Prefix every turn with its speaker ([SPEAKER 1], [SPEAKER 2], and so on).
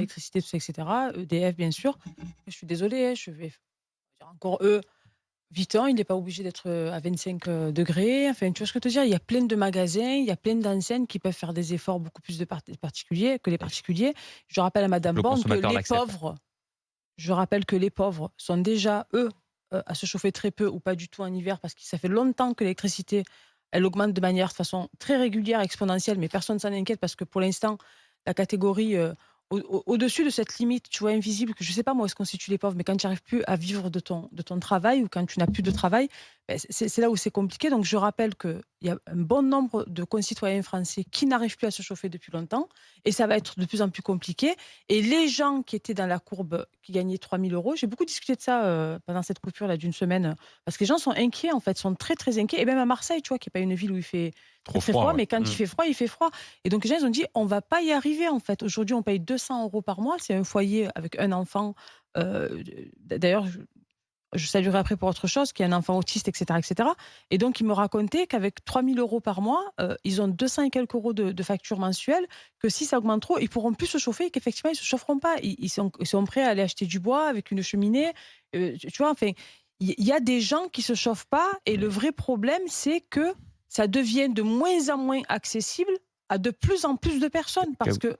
[SPEAKER 1] l'électricité, tout ça, et cetera. EDF, bien sûr. Je suis désolée, hein, je vais encore eux, 8 ans, il n'est pas obligé d'être, à 25, degrés. Enfin, tu vois ce que je veux te dire? Il y a plein de magasins, il y a plein d'enseignes qui peuvent faire des efforts beaucoup plus de particuliers que les
[SPEAKER 2] Bien sûr.
[SPEAKER 1] particuliers. Je rappelle à
[SPEAKER 2] Faut que
[SPEAKER 1] madame
[SPEAKER 2] le
[SPEAKER 1] Borne que
[SPEAKER 2] consommateur
[SPEAKER 1] les
[SPEAKER 2] l'accepte.
[SPEAKER 1] pauvres je rappelle que les pauvres sont déjà, eux, à se chauffer très peu ou pas du tout en hiver parce que ça fait longtemps que l'électricité, elle augmente de manière, de façon très régulière, exponentielle, mais personne s'en inquiète parce que pour l'instant, la catégorie, au-dessus de cette limite, tu vois, invisible, que je sais pas moi où est-ce qu'on situe les pauvres, mais quand tu arrives plus à vivre de ton travail ou quand tu n'as plus de travail, beh, c'est là où c'est compliqué. Donc je rappelle qu'il y a un bon nombre de concitoyens français qui n'arrivent plus à se chauffer depuis longtemps et ça va être de plus en plus compliqué et les gens qui étaient dans la courbe, qui gagnaient 3 000 €, j'ai beaucoup discuté de ça, pendant cette coupure là d'une semaine, parce que les gens sont inquiets en fait, sont très, très inquiets et même à Marseille, tu vois? Qui est pas une ville où il fait très,
[SPEAKER 2] Trop
[SPEAKER 1] très
[SPEAKER 2] froid,
[SPEAKER 1] froid,
[SPEAKER 2] ouais.
[SPEAKER 1] mais quand
[SPEAKER 2] Mmh.
[SPEAKER 1] il fait froid et donc les gens ils ont dit: «On va pas y arriver en fait». Aujourd'hui, on paye 200 € par mois, c'est un foyer avec un enfant, d'ailleurs je saluerai après pour autre chose, qui est un enfant autiste, et cetera et donc il me racontait qu'avec 3 000 € par mois, ils ont 200 et quelques euros de facture mensuelle, que si ça augmente trop, ils pourront plus se chauffer et qu'effectivement ils se chaufferont pas. Ils sont prêts à aller acheter du bois avec une cheminée, tu vois? Enfin, il y a des gens qui se chauffent pas et le vrai problème, c'est que ça devient de moins en moins accessible à de plus en plus de personnes
[SPEAKER 2] Que
[SPEAKER 1] parce que